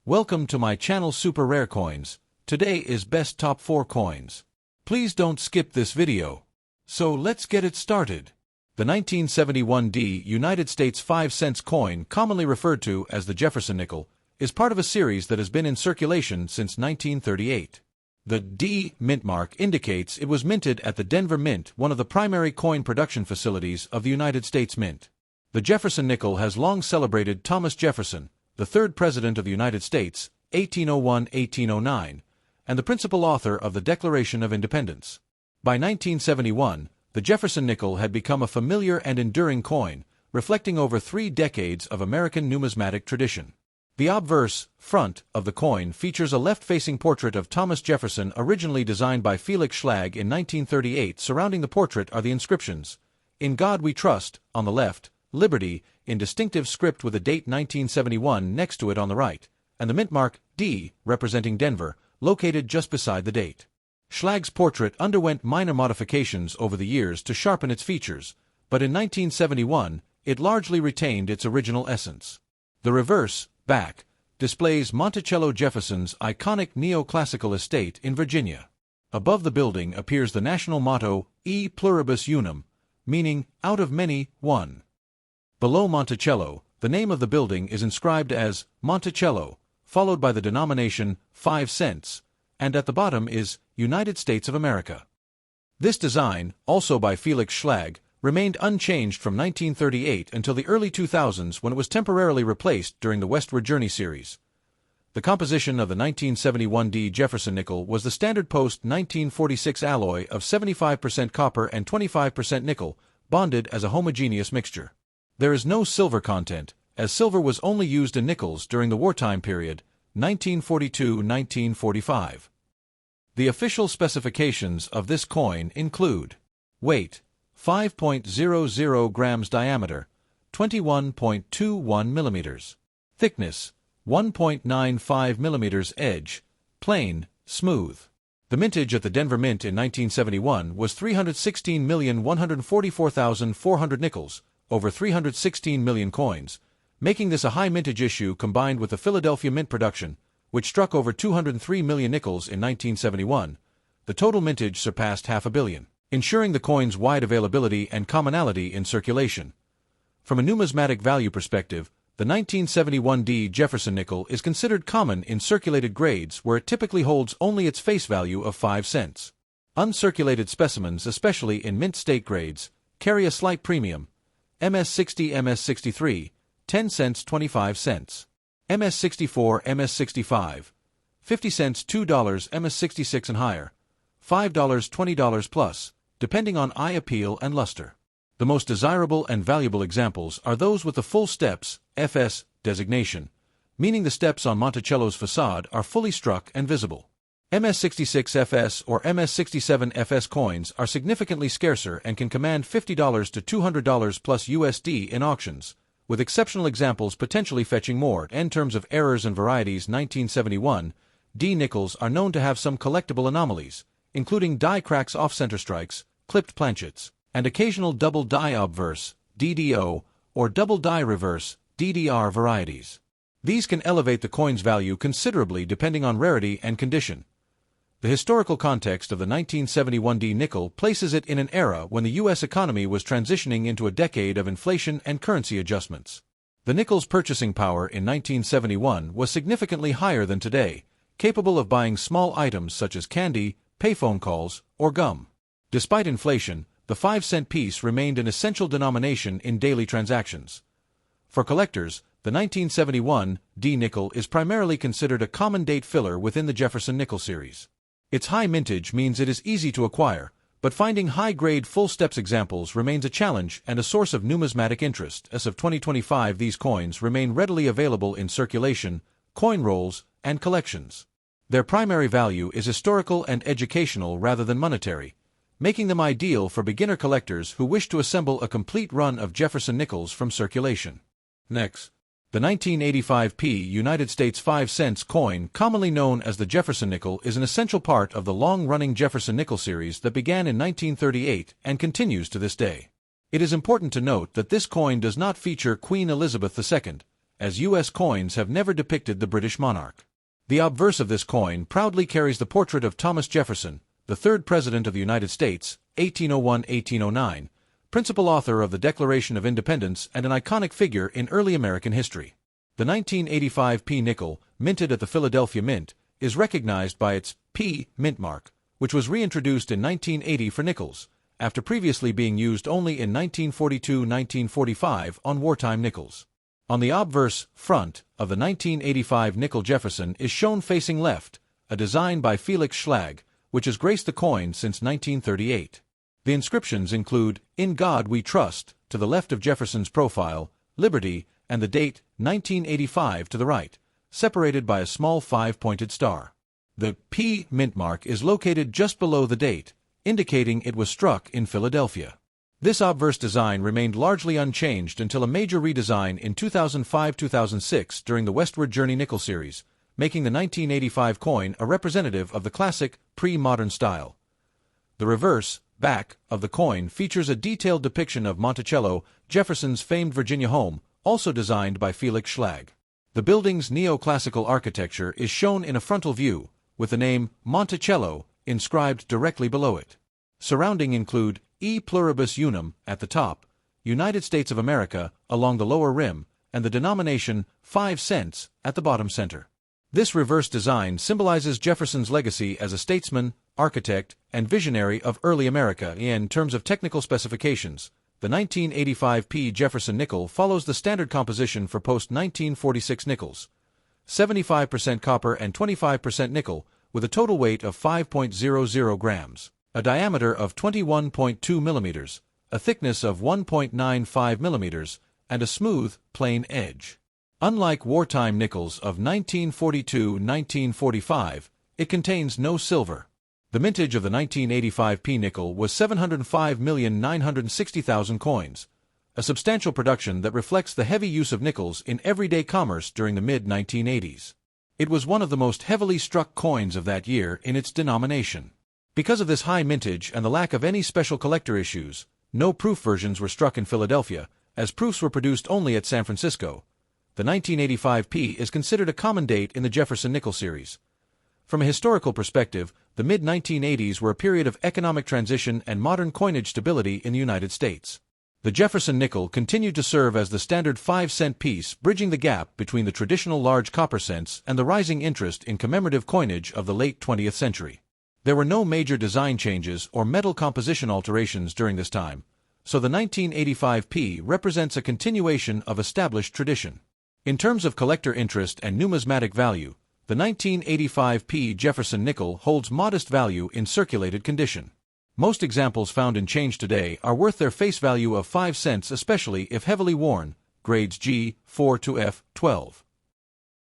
Welcome to my channel Super Rare Coins. Today is best top 4 coins. Please don't skip this video. So let's get it started. The 1971 D United States 5 cents coin, commonly referred to as the Jefferson nickel, is part of a series that has been in circulation since 1938. The D mint mark indicates it was minted at the Denver Mint, one of the primary coin production facilities of the United States Mint. The Jefferson nickel has long celebrated Thomas Jefferson, the third President of the United States, 1801–1809, and the principal author of the Declaration of Independence. By 1971, the Jefferson nickel had become a familiar and enduring coin, reflecting over 3 decades of American numismatic tradition. The obverse, front, of the coin features a left-facing portrait of Thomas Jefferson originally designed by Felix Schlag in 1938. Surrounding the portrait are the inscriptions, "In God We Trust," on the left, "Liberty," in distinctive script with the date 1971 next to it on the right, and the mint mark, D, representing Denver, located just beside the date. Schlag's portrait underwent minor modifications over the years to sharpen its features, but in 1971, it largely retained its original essence. The reverse, back, displays Monticello Jefferson's iconic neoclassical estate in Virginia. Above the building appears the national motto, E pluribus unum, meaning, out of many, one. Below Monticello, the name of the building is inscribed as Monticello, followed by the denomination 5 cents, and at the bottom is United States of America. This design, also by Felix Schlag, remained unchanged from 1938 until the early 2000s, when it was temporarily replaced during the Westward Journey series. The composition of the 1971 D Jefferson nickel was the standard post 1946 alloy of 75% copper and 25% nickel, bonded as a homogeneous mixture. There is no silver content, as silver was only used in nickels during the wartime period, 1942–1945. The official specifications of this coin include: weight, 5.00 grams diameter, 21.21 millimeters. Thickness, 1.95 millimeters. Edge, plain, smooth. The mintage at the Denver Mint in 1971 was 316,144,400 nickels, over 316 million coins, making this a high mintage issue combined with the Philadelphia Mint production, which struck over 203 million nickels in 1971. The total mintage surpassed $500 million, ensuring the coin's wide availability and commonality in circulation. From a numismatic value perspective, the 1971 D Jefferson nickel is considered common in circulated grades, where it typically holds only its face value of 5 cents. Uncirculated specimens, especially in mint state grades, carry a slight premium. MS60, MS63, 10 cents 25 cents. MS64, MS65, 50 cents $2, MS66 and higher, $5, $20 plus, depending on eye appeal and luster. The most desirable and valuable examples are those with the full steps, FS, designation, meaning the steps on Monticello's facade are fully struck and visible. MS66 FS or MS67 FS coins are significantly scarcer and can command $50 to $200 plus USD in auctions, with exceptional examples potentially fetching more. In terms of errors and varieties, 1971 D nickels are known to have some collectible anomalies, including die cracks, off-center strikes, clipped planchets, and occasional double die obverse, DDO, or double die reverse, DDR varieties. These can elevate the coin's value considerably depending on rarity and condition. The historical context of the 1971 D nickel places it in an era when the U.S. economy was transitioning into a decade of inflation and currency adjustments. The nickel's purchasing power in 1971 was significantly higher than today, capable of buying small items such as candy, payphone calls, or gum. Despite inflation, the 5-cent piece remained an essential denomination in daily transactions. For collectors, the 1971 D nickel is primarily considered a common date filler within the Jefferson nickel series. Its high mintage means it is easy to acquire, but finding high-grade full steps examples remains a challenge and a source of numismatic interest. As of 2025, these coins remain readily available in circulation, coin rolls, and collections. Their primary value is historical and educational rather than monetary, making them ideal for beginner collectors who wish to assemble a complete run of Jefferson nickels from circulation. Next, the 1985 P United States 5 cents coin, commonly known as the Jefferson nickel, is an essential part of the long-running Jefferson nickel series that began in 1938 and continues to this day. It is important to note that this coin does not feature Queen Elizabeth II, as U.S. coins have never depicted the British monarch. The obverse of this coin proudly carries the portrait of Thomas Jefferson, the third President of the United States, 1801–1809, principal author of the Declaration of Independence and an iconic figure in early American history. The 1985 P nickel, minted at the Philadelphia Mint, is recognized by its P mint mark, which was reintroduced in 1980 for nickels, after previously being used only in 1942–1945 on wartime nickels. On the obverse front of the 1985 nickel Jefferson is shown facing left, a design by Felix Schlag, which has graced the coin since 1938. The inscriptions include, "In God We Trust," to the left of Jefferson's profile, "Liberty," and the date, 1985, to the right, separated by a small 5-pointed star. The P mint mark is located just below the date, indicating it was struck in Philadelphia. This obverse design remained largely unchanged until a major redesign in 2005–2006 during the Westward Journey nickel series, making the 1985 coin a representative of the classic, pre-modern style. The reverse, back, of the coin features a detailed depiction of Monticello, Jefferson's famed Virginia home, also designed by Felix Schlag. The building's neoclassical architecture is shown in a frontal view, with the name Monticello inscribed directly below it. Surrounding include E pluribus unum at the top, United States of America along the lower rim, and the denomination 5 cents at the bottom center. This reverse design symbolizes Jefferson's legacy as a statesman, architect, and visionary of early America. In terms of technical specifications, the 1985 P Jefferson nickel follows the standard composition for post-1946 nickels: 75% copper and 25% nickel, with a total weight of 5.00 grams, a diameter of 21.2 millimeters, a thickness of 1.95 millimeters, and a smooth, plain edge. Unlike wartime nickels of 1942–1945, it contains no silver. The mintage of the 1985 P nickel was 705,960,000 coins, a substantial production that reflects the heavy use of nickels in everyday commerce during the mid-1980s. It was one of the most heavily struck coins of that year in its denomination. Because of this high mintage and the lack of any special collector issues, no proof versions were struck in Philadelphia, as proofs were produced only at San Francisco. The 1985 P is considered a common date in the Jefferson nickel series. From a historical perspective, the mid-1980s were a period of economic transition and modern coinage stability in the United States. The Jefferson nickel continued to serve as the standard 5-cent piece, bridging the gap between the traditional large copper cents and the rising interest in commemorative coinage of the late 20th century. There were no major design changes or metal composition alterations during this time, so the 1985 P represents a continuation of established tradition. In terms of collector interest and numismatic value, the 1985 P Jefferson nickel holds modest value in circulated condition. Most examples found in change today are worth their face value of 5 cents, especially if heavily worn, grades G4 to F12.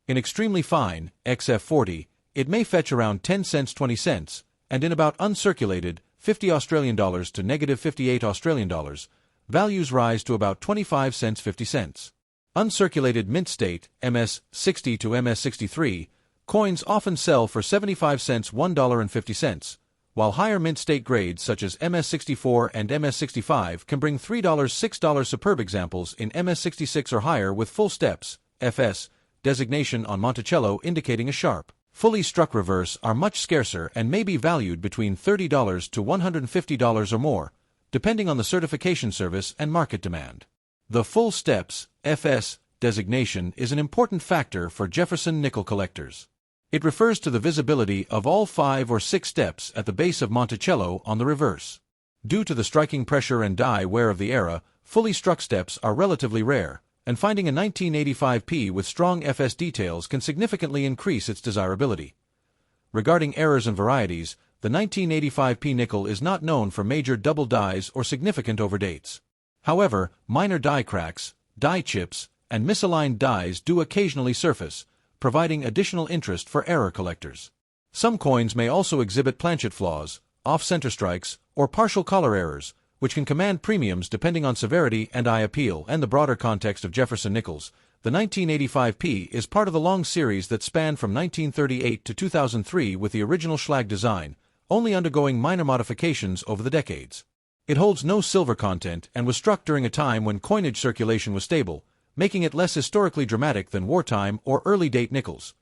In extremely fine, XF40, it may fetch around 10 cents 20 cents, and in about uncirculated, $50 to -58 Australian dollars, values rise to about 25 cents 50 cents. Uncirculated mint state, MS60 to MS63, coins often sell for 75 cents $1.50, while higher mint state grades such as MS64 and MS65 can bring $3 $6 superb examples in MS66 or higher with full steps, FS, designation on Monticello indicating a sharp, fully struck reverse are much scarcer and may be valued between $30 to $150 or more, depending on the certification service and market demand. The full steps, FS, designation is an important factor for Jefferson nickel collectors. It refers to the visibility of all 5 or 6 steps at the base of Monticello on the reverse. Due to the striking pressure and die wear of the era, fully struck steps are relatively rare, and finding a 1985 P with strong FS details can significantly increase its desirability. Regarding errors and varieties, the 1985 P nickel is not known for major double dies or significant overdates. However, minor die cracks, die chips, and misaligned dies do occasionally surface, providing additional interest for error collectors. Some coins may also exhibit planchet flaws, off-center strikes, or partial color errors, which can command premiums depending on severity and eye appeal and the broader context of Jefferson nickels. The 1985 P is part of the long series that spanned from 1938 to 2003 with the original Schlag design, only undergoing minor modifications over the decades. It holds no silver content and was struck during a time when coinage circulation was stable, making it less historically dramatic than wartime or early-date nickels.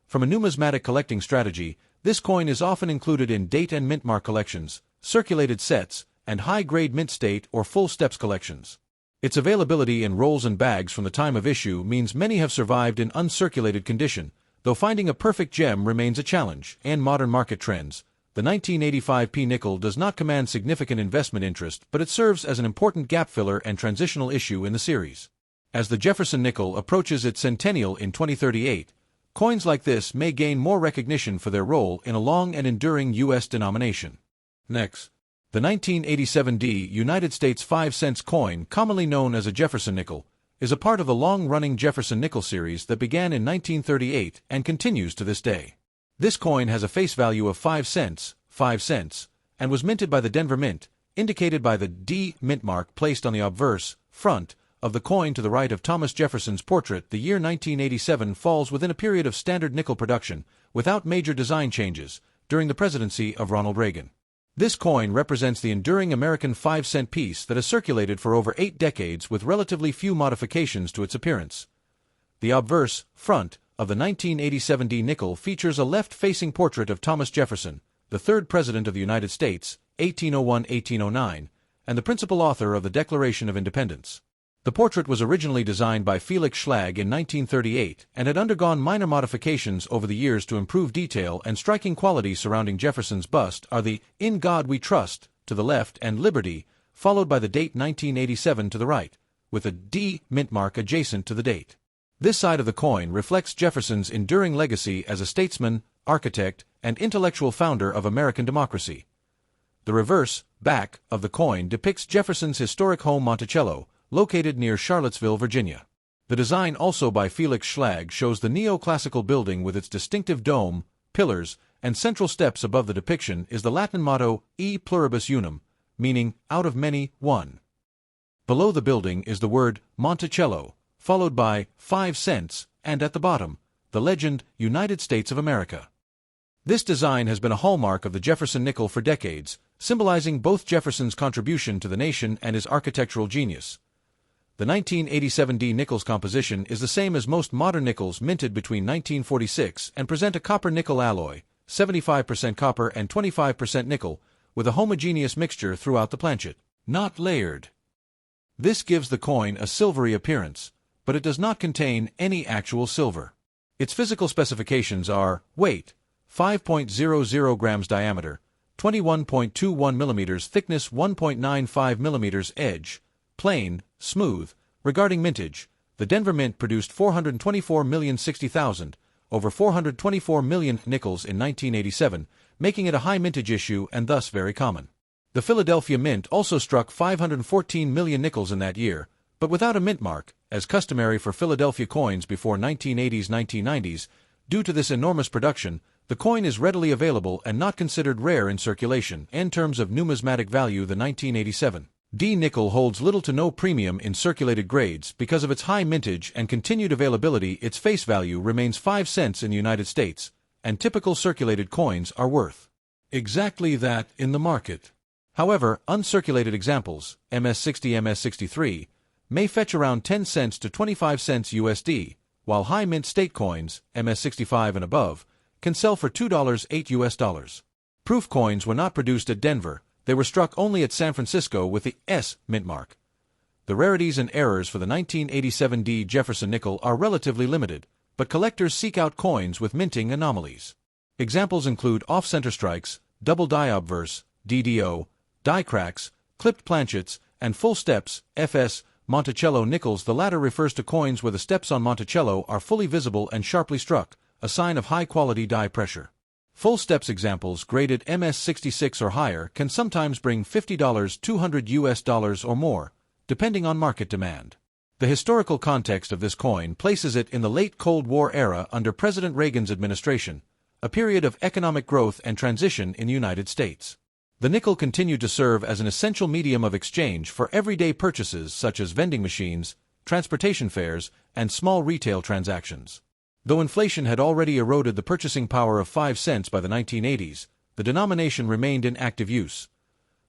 From a numismatic collecting strategy, this coin is often included in date and mint mark collections, circulated sets, and high-grade mint state or full steps collections. Its availability in rolls and bags from the time of issue means many have survived in uncirculated condition, though finding a perfect gem remains a challenge. And modern market trends. The 1985 P nickel does not command significant investment interest, but it serves as an important gap filler and transitional issue in the series. As the Jefferson nickel approaches its centennial in 2038, coins like this may gain more recognition for their role in a long and enduring U.S. denomination. Next, the 1987D United States 5-cent coin, commonly known as a Jefferson nickel, is a part of the long-running Jefferson nickel series that began in 1938 and continues to this day. This coin has a face value of 5 cents, and was minted by the Denver Mint, indicated by the D mint mark placed on the obverse, front, of the coin to the right of Thomas Jefferson's portrait. The year 1987 falls within a period of standard nickel production, without major design changes, during the presidency of Ronald Reagan. This coin represents the enduring American 5-cent piece that has circulated for over 8 decades with relatively few modifications to its appearance. The obverse, front, of the 1987D nickel features a left-facing portrait of Thomas Jefferson, the third President of the United States, 1801-1809, and the principal author of the Declaration of Independence. The portrait was originally designed by Felix Schlag in 1938 and had undergone minor modifications over the years to improve detail and striking qualities. Surrounding Jefferson's bust are the "In God We Trust" to the left and "Liberty," followed by the date 1987 to the right, with a D mint mark adjacent to the date. This side of the coin reflects Jefferson's enduring legacy as a statesman, architect, and intellectual founder of American democracy. The reverse, back, of the coin depicts Jefferson's historic home Monticello, located near Charlottesville, Virginia. The design, also by Felix Schlag, shows the neoclassical building with its distinctive dome, pillars, and central steps. Above the depiction is the Latin motto, E pluribus unum, meaning, out of many, one. Below the building is the word, Monticello, followed by 5 cents, and at the bottom, the legend, United States of America. This design has been a hallmark of the Jefferson nickel for decades, symbolizing both Jefferson's contribution to the nation and his architectural genius. The 1987D nickel's composition is the same as most modern nickels minted between 1946 and present a copper-nickel alloy, 75% copper and 25% nickel, with a homogeneous mixture throughout the planchet, not layered. This gives the coin a silvery appearance, but it does not contain any actual silver. Its physical specifications are weight, 5.00 grams diameter, 21.21 millimeters thickness, 1.95 millimeters edge, plain, smooth. Regarding mintage, the Denver Mint produced 424,060,000, over 424 million nickels in 1987, making it a high mintage issue and thus very common. The Philadelphia Mint also struck 514 million nickels in that year, but without a mint mark, as customary for Philadelphia coins before 1980s-1990s. Due to this enormous production, the coin is readily available and not considered rare in circulation. In terms of numismatic value, the 1987 D nickel holds little to no premium in circulated grades because of its high mintage and continued availability. Its face value remains 5 cents in the United States, and typical circulated coins are worth exactly that in the market. However, uncirculated examples, MS60, MS63, may fetch around 10 cents to 25 cents USD, while high mint state coins, MS65 and above, can sell for $2.08 US. Proof coins were not produced at Denver. They were struck only at San Francisco with the S mint mark. The rarities and errors for the 1987D Jefferson nickel are relatively limited, but collectors seek out coins with minting anomalies. Examples include off-center strikes, double die obverse, DDO, die cracks, clipped planchets, and full steps, FS, Monticello nickels. The latter refers to coins where the steps on Monticello are fully visible and sharply struck, a sign of high-quality die pressure. Full steps examples graded MS66 or higher can sometimes bring $50, $200 US or more, depending on market demand. The historical context of this coin places it in the late Cold War era under President Reagan's administration, a period of economic growth and transition in the United States. The nickel continued to serve as an essential medium of exchange for everyday purchases such as vending machines, transportation fares, and small retail transactions. Though inflation had already eroded the purchasing power of 5 cents by the 1980s, the denomination remained in active use.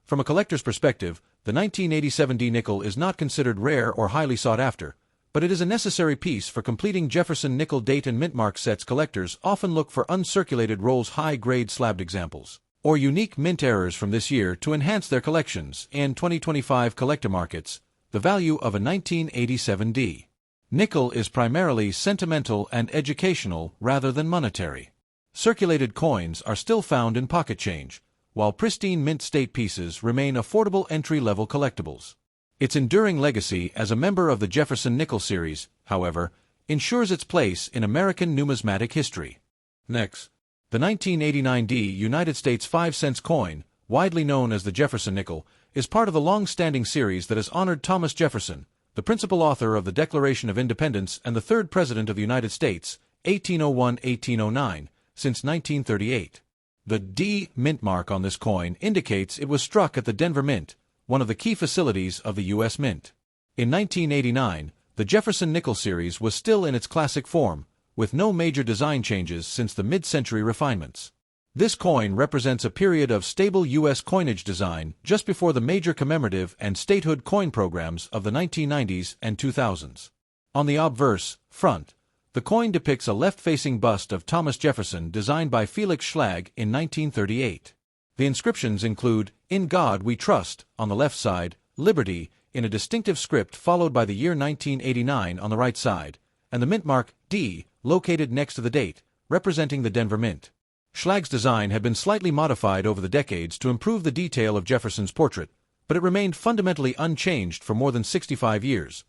From a collector's perspective, the 1987D nickel is not considered rare or highly sought after, but it is a necessary piece for completing Jefferson nickel date and mint mark sets. Collectors often look for uncirculated rolls, high-grade slabbed examples, or unique mint errors from this year to enhance their collections. In 2025 collector markets, the value of a 1987 nickel is primarily sentimental and educational rather than monetary. Circulated coins are still found in pocket change, while pristine mint state pieces remain affordable entry-level collectibles. Its enduring legacy as a member of the Jefferson nickel series, however, ensures its place in American numismatic history. Next, the 1989 United States 5-cent coin, widely known as the Jefferson nickel, is part of the long-standing series that has honored Thomas Jefferson, the principal author of the Declaration of Independence and the third President of the United States, 1801-1809, since 1938. The D mint mark on this coin indicates it was struck at the Denver Mint, one of the key facilities of the U.S. Mint. In 1989, the Jefferson nickel series was still in its classic form, with no major design changes since the mid-century refinements. This coin represents a period of stable U.S. coinage design just before the major commemorative and statehood coin programs of the 1990s and 2000s. On the obverse front, the coin depicts a left-facing bust of Thomas Jefferson designed by Felix Schlag in 1938. The inscriptions include, "In God We Trust," on the left side, "Liberty," in a distinctive script followed by the year 1989 on the right side, and the mint mark, D, located next to the date, representing the Denver Mint. Schlag's design had been slightly modified over the decades to improve the detail of Jefferson's portrait, but it remained fundamentally unchanged for more than 65 years.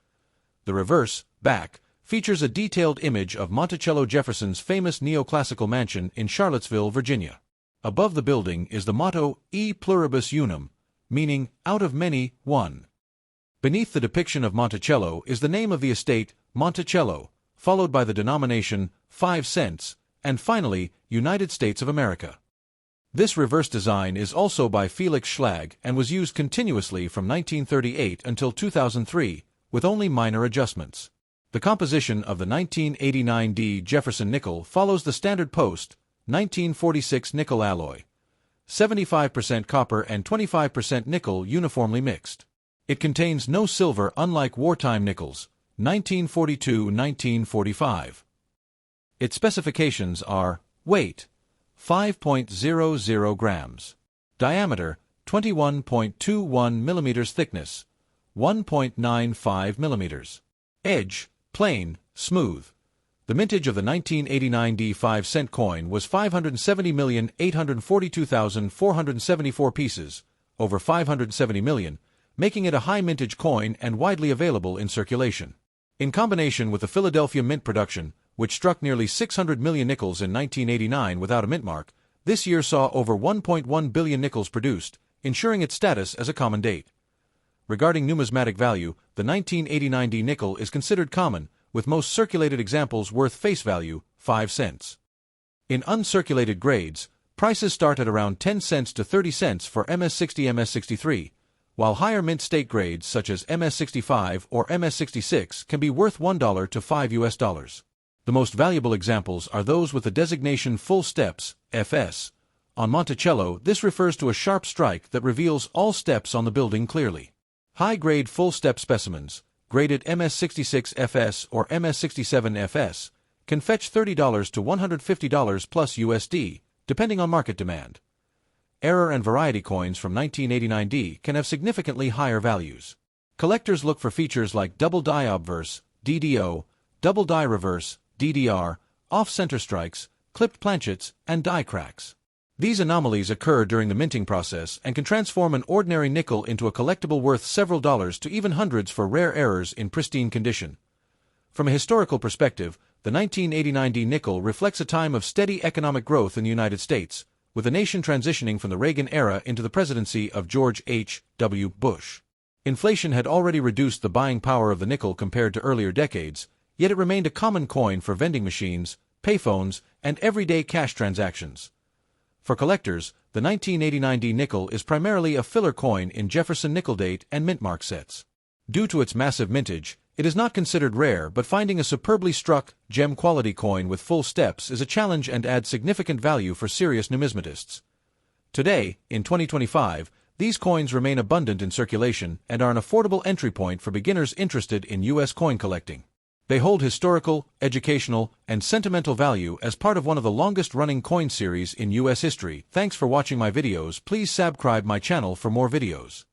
The reverse, back, features a detailed image of Monticello Jefferson's famous neoclassical mansion in Charlottesville, Virginia. Above the building is the motto, E pluribus unum, meaning, out of many, one. Beneath the depiction of Monticello is the name of the estate, Monticello, followed by the denomination, 5 cents, and finally, United States of America. This reverse design is also by Felix Schlag and was used continuously from 1938 until 2003, with only minor adjustments. The composition of the 1989 D Jefferson nickel follows the standard post, 1946 nickel alloy, 75% copper and 25% nickel uniformly mixed. It contains no silver unlike wartime nickels, 1942-1945. Its specifications are: weight, 5.00 grams, diameter, 21.21 millimeters, thickness, 1.95 millimeters, edge, plain, smooth. The mintage of the 1989 D 5-cent coin was 570,842,474 pieces, over 570 million, making it a high mintage coin and widely available in circulation. In combination with the Philadelphia Mint production, which struck nearly 600 million nickels in 1989 without a mint mark, this year saw over 1.1 billion nickels produced, ensuring its status as a common date. Regarding numismatic value, the 1989 D nickel is considered common, with most circulated examples worth face value, 5 cents. In uncirculated grades, prices start at around 10 cents to 30 cents for MS60 MS63, while higher mint state grades such as MS65 or MS66 can be worth $1 to $5. The most valuable examples are those with the designation full steps, FS. On Monticello, this refers to a sharp strike that reveals all steps on the building clearly. High-grade full-step specimens, graded MS66 FS or MS67 FS, can fetch $30 to $150 plus USD, depending on market demand. Error and variety coins from 1989 D can have significantly higher values. Collectors look for features like double die obverse, DDO, double die reverse, DDR, off-center strikes, clipped planchets, and die cracks. These anomalies occur during the minting process and can transform an ordinary nickel into a collectible worth several dollars to even hundreds for rare errors in pristine condition. From a historical perspective, the 1989 D nickel reflects a time of steady economic growth in the United States, with the nation transitioning from the Reagan era into the presidency of George H.W. Bush. Inflation had already reduced the buying power of the nickel compared to earlier decades, yet it remained a common coin for vending machines, payphones, and everyday cash transactions. For collectors, the 1989 D nickel is primarily a filler coin in Jefferson nickel date and mint mark sets. Due to its massive mintage, it is not considered rare, but finding a superbly struck, gem-quality coin with full steps is a challenge and adds significant value for serious numismatists. Today, in 2025, these coins remain abundant in circulation and are an affordable entry point for beginners interested in U.S. coin collecting. They hold historical, educational, and sentimental value as part of one of the longest-running coin series in US history. Thanks for watching my videos. Please subscribe my channel for more videos.